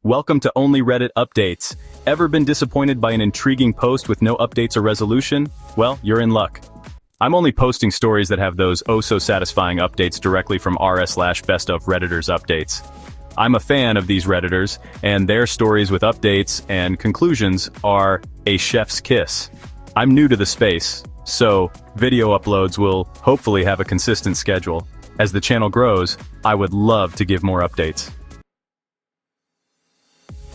Welcome to Only Reddit Updates. Ever been disappointed by an intriguing post with no updates or resolution? Well, you're in luck. I'm only posting stories that have those oh-so-satisfying updates directly from r/best of Redditors updates. I'm a fan of these Redditors, and their stories with updates and conclusions are a chef's kiss. I'm new to the space, so video uploads will hopefully have a consistent schedule. As the channel grows, I would love to give more updates.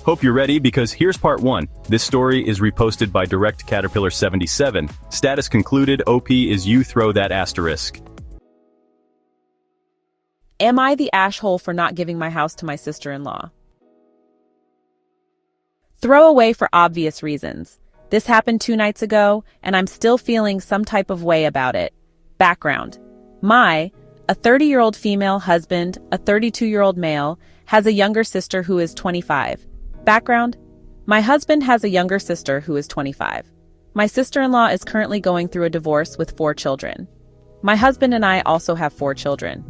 Hope you're ready because here's part 1. This story is reposted by Direct Caterpillar 77. Status concluded. OP is you throw that asterisk. Am I the asshole for not giving my house to my sister-in-law? Throw away for obvious reasons. This happened 2 nights ago, and I'm still feeling some type of way about it. Background. A 30-year-old female husband, a 32-year-old male, has a younger sister who is 25. Background. My husband has a younger sister who is 25. My sister-in-law is currently going through a divorce with 4 children. My husband and I also have 4 children.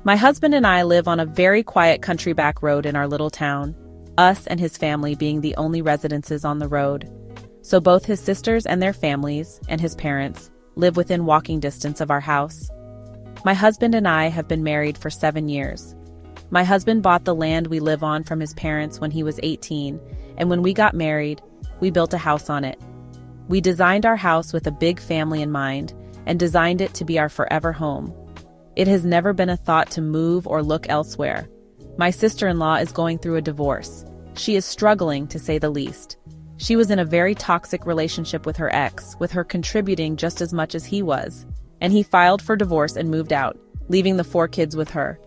My husband and I live on a very quiet country back road in our little town, us and his family being the only residences on the road. So both his sisters and their families, and his parents, live within walking distance of our house. My husband and I have been married for 7 years. My husband bought the land we live on from his parents when he was 18, and when we got married, we built a house on it. We designed our house with a big family in mind, and designed it to be our forever home. It has never been a thought to move or look elsewhere. My sister-in-law is going through a divorce. She is struggling, to say the least. She was in a very toxic relationship with her ex, with her contributing just as much as he was, and he filed for divorce and moved out, leaving the 4 kids with her.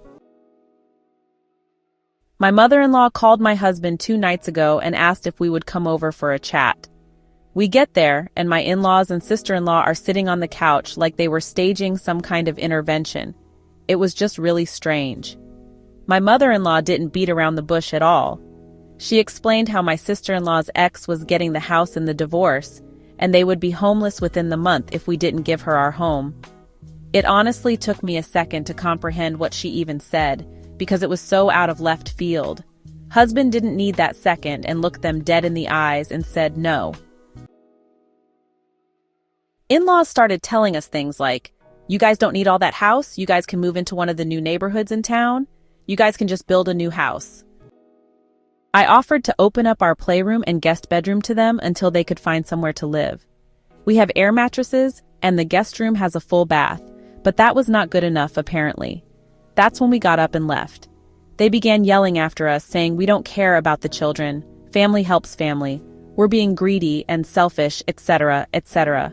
My mother-in-law called my husband 2 nights ago and asked if we would come over for a chat. We get there, and my in-laws and sister-in-law are sitting on the couch like they were staging some kind of intervention. It was just really strange. My mother-in-law didn't beat around the bush at all. She explained how my sister-in-law's ex was getting the house in the divorce, and they would be homeless within the month if we didn't give her our home. It honestly took me a second to comprehend what she even said, because it was so out of left field. Husband didn't need that second and looked them dead in the eyes and said no. In-laws started telling us things like, "You guys don't need all that house, you guys can move into one of the new neighborhoods in town, you guys can just build a new house." I offered to open up our playroom and guest bedroom to them until they could find somewhere to live. We have air mattresses, and the guest room has a full bath, but that was not good enough apparently. That's when we got up and left. They began yelling after us, saying we don't care about the children, family helps family, we're being greedy and selfish, etc., etc.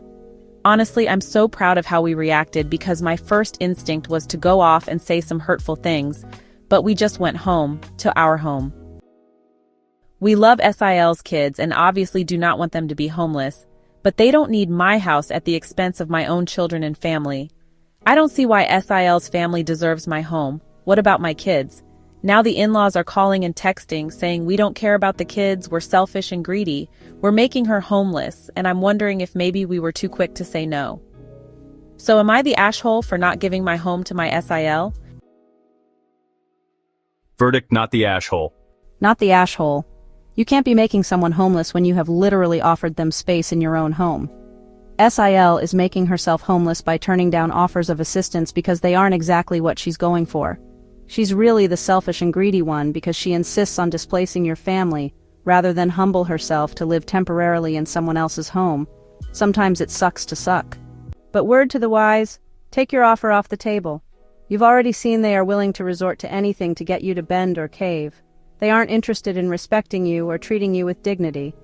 Honestly, I'm so proud of how we reacted because my first instinct was to go off and say some hurtful things, but we just went home, to our home. We love SIL's kids and obviously do not want them to be homeless, but they don't need my house at the expense of my own children and family. I don't see why SIL's family deserves my home. What about my kids? Now the in-laws are calling and texting saying we don't care about the kids, we're selfish and greedy, we're making her homeless, and I'm wondering if maybe we were too quick to say no. So am I the asshole for not giving my home to my SIL? Verdict: not the asshole. Not the asshole. You can't be making someone homeless when you have literally offered them space in your own home. SIL is making herself homeless by turning down offers of assistance because they aren't exactly what she's going for. She's really the selfish and greedy one because she insists on displacing your family, rather than humble herself to live temporarily in someone else's home. Sometimes it sucks to suck. But word to the wise, take your offer off the table. You've already seen they are willing to resort to anything to get you to bend or cave. They aren't interested in respecting you or treating you with dignity.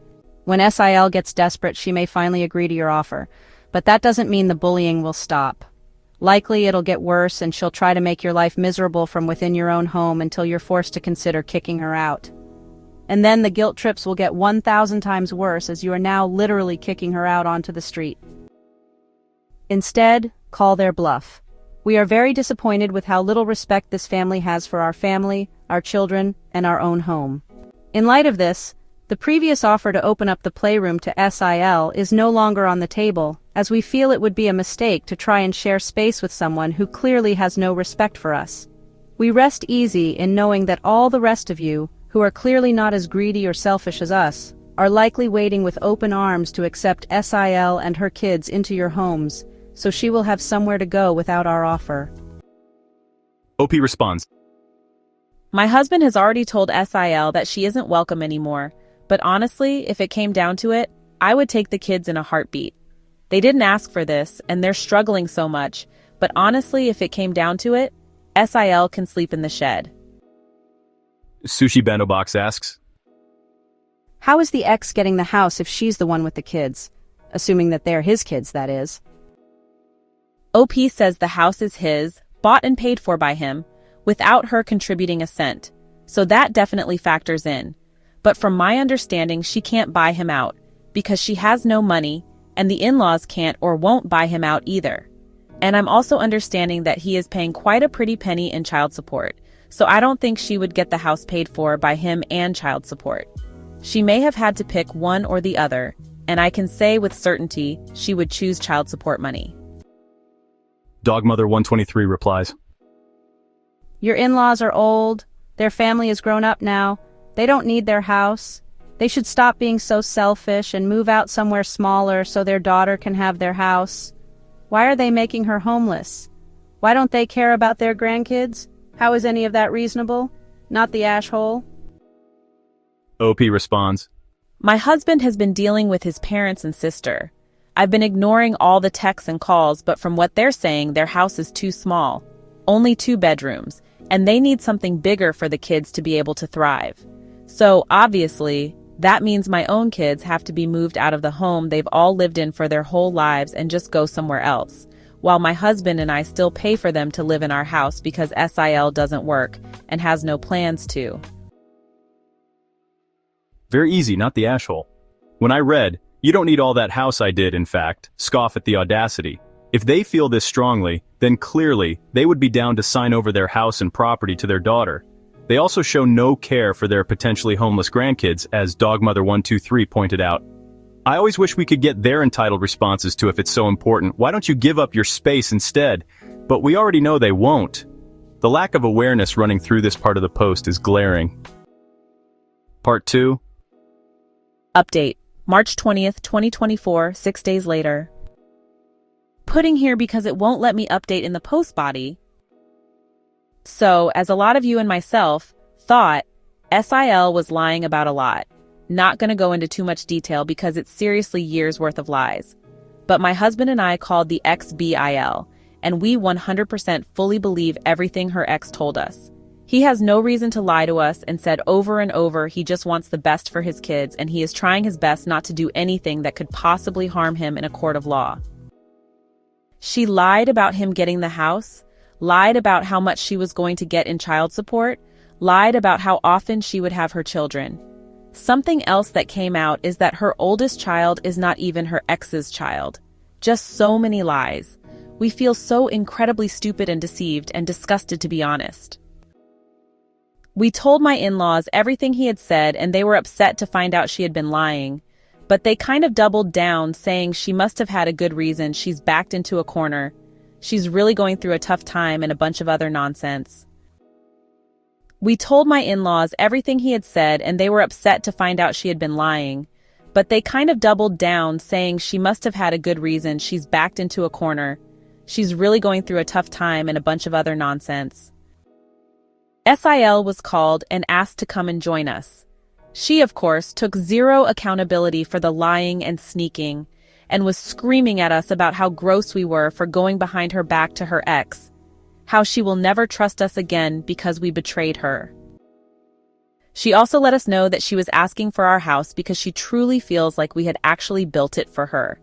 When SIL gets desperate, she may finally agree to your offer, but that doesn't mean the bullying will stop. Likely it'll get worse and she'll try to make your life miserable from within your own home until you're forced to consider kicking her out. And then the guilt trips will get 1,000 times worse as you are now literally kicking her out onto the street. Instead, call their bluff. We are very disappointed with how little respect this family has for our family, our children, and our own home. In light of this, the previous offer to open up the playroom to SIL is no longer on the table, as we feel it would be a mistake to try and share space with someone who clearly has no respect for us. We rest easy in knowing that all the rest of you, who are clearly not as greedy or selfish as us, are likely waiting with open arms to accept SIL and her kids into your homes, so she will have somewhere to go without our offer. OP responds. My husband has already told SIL that she isn't welcome anymore, but honestly, if it came down to it, I would take the kids in a heartbeat. They didn't ask for this, and they're struggling so much, but honestly, if it came down to it, SIL can sleep in the shed. Sushi Bando Box asks. How is the ex getting the house if she's the one with the kids? Assuming that they're his kids, that is. OP says the house is his, bought and paid for by him, without her contributing a cent, so that definitely factors in. But from my understanding, she can't buy him out, because she has no money, and the in-laws can't or won't buy him out either. And I'm also understanding that he is paying quite a pretty penny in child support, so I don't think she would get the house paid for by him and child support. She may have had to pick one or the other, and I can say with certainty she would choose child support money. Dogmother123 replies. Your in-laws are old, their family is grown up now, they don't need their house. They should stop being so selfish and move out somewhere smaller so their daughter can have their house. Why are they making her homeless? Why don't they care about their grandkids? How is any of that reasonable? Not the ash hole? OP responds. My husband has been dealing with his parents and sister. I've been ignoring all the texts and calls, but from what they're saying, their house is too small. Only 2 bedrooms, and they need something bigger for the kids to be able to thrive. So, obviously, that means my own kids have to be moved out of the home they've all lived in for their whole lives and just go somewhere else, while my husband and I still pay for them to live in our house because SIL doesn't work and has no plans to. Very easy, not the ashhole. When I read, "You don't need all that house," I did, in fact, scoff at the audacity. If they feel this strongly, then clearly they would be down to sign over their house and property to their daughter. They also show no care for their potentially homeless grandkids, as Dogmother123 pointed out. I always wish we could get their entitled responses to if it's so important. Why don't you give up your space instead? But we already know they won't. The lack of awareness running through this part of the post is glaring. Part 2. Update. March 20th, 2024, 6 days later. Putting here because it won't let me update in the post body. So, as a lot of you and myself thought, SIL was lying about a lot. Not gonna go into too much detail because it's seriously years worth of lies. But my husband and I called the ex-BIL, and we 100% fully believe everything her ex told us. He has no reason to lie to us and said over and over he just wants the best for his kids and he is trying his best not to do anything that could possibly harm him in a court of law. She lied about him getting the house, lied about how much she was going to get in child support, lied about how often she would have her children. Something else that came out is that her oldest child is not even her ex's child. Just so many lies. We feel so incredibly stupid and deceived and disgusted, to be honest. We told my in-laws everything he had said and they were upset to find out she had been lying. But they kind of doubled down, saying she must have had a good reason. She's backed into a corner. She's really going through a tough time and a bunch of other nonsense. We told my in-laws everything he had said and they were upset to find out she had been lying. But they kind of doubled down, saying she must have had a good reason. She's backed into a corner. She's really going through a tough time and a bunch of other nonsense. SIL was called and asked to come and join us. She, of course, took zero accountability for the lying and sneaking, and was screaming at us about how gross we were for going behind her back to her ex, how she will never trust us again because we betrayed her. She also let us know that she was asking for our house because she truly feels like we had actually built it for her.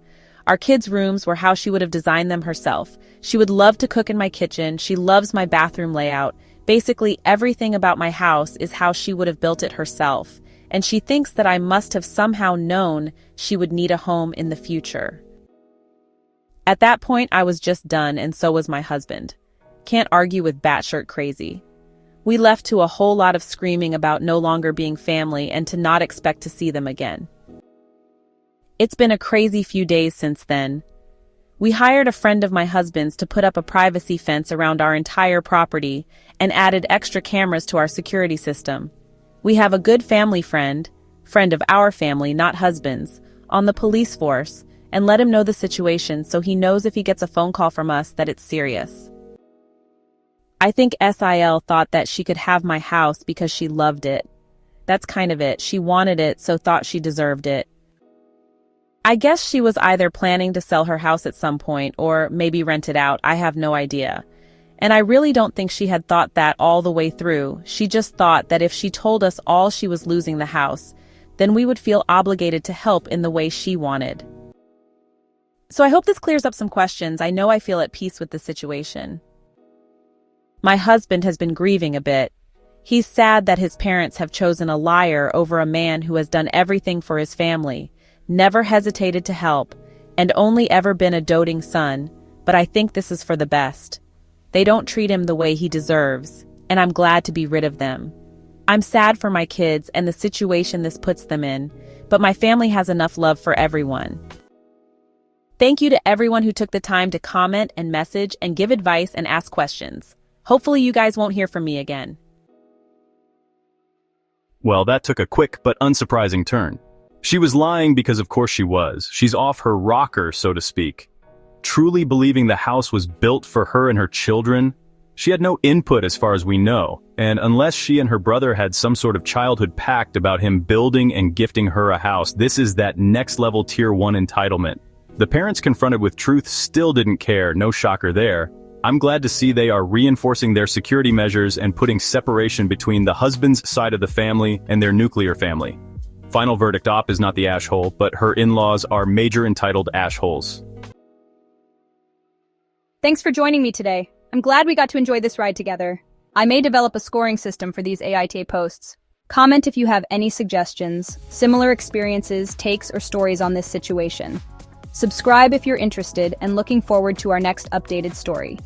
Our kids' rooms were how she would have designed them herself. She would love to cook in my kitchen. She loves my bathroom layout. Basically, everything about my house is how she would have built it herself. And she thinks that I must have somehow known she would need a home in the future. At that point, I was just done, and so was my husband. Can't argue with batshit crazy. We left to a whole lot of screaming about no longer being family and to not expect to see them again. It's been a crazy few days since then. We hired a friend of my husband's to put up a privacy fence around our entire property and added extra cameras to our security system. We have a good friend of our family, not husband's, on the police force, and let him know the situation so he knows if he gets a phone call from us that it's serious. I think SIL thought that she could have my house because she loved it. That's kind of it. She wanted it, so thought she deserved it. I guess she was either planning to sell her house at some point or maybe rent it out. I have no idea. And I really don't think she had thought that all the way through. She just thought that if she told us all she was losing the house, then we would feel obligated to help in the way she wanted. So I hope this clears up some questions. I know I feel at peace with the situation. My husband has been grieving a bit. He's sad that his parents have chosen a liar over a man who has done everything for his family, never hesitated to help, and only ever been a doting son, but I think this is for the best. They don't treat him the way he deserves, and I'm glad to be rid of them. I'm sad for my kids and the situation this puts them in, but my family has enough love for everyone. Thank you to everyone who took the time to comment and message and give advice and ask questions. Hopefully you guys won't hear from me again. Well, that took a quick but unsurprising turn. She was lying because of course she was. She's off her rocker, so to speak. Truly believing the house was built for her and her children? She had no input as far as we know, and unless she and her brother had some sort of childhood pact about him building and gifting her a house, this is that next level tier 1 entitlement. The parents confronted with truth still didn't care, no shocker there. I'm glad to see they are reinforcing their security measures and putting separation between the husband's side of the family and their nuclear family. Final verdict: op is not the ash hole, but her in-laws are major entitled ash holes. Thanks for joining me today. I'm glad we got to enjoy this ride together. I may develop a scoring system for these AITA posts. Comment if you have any suggestions, similar experiences, takes, or stories on this situation. Subscribe if you're interested and looking forward to our next updated story.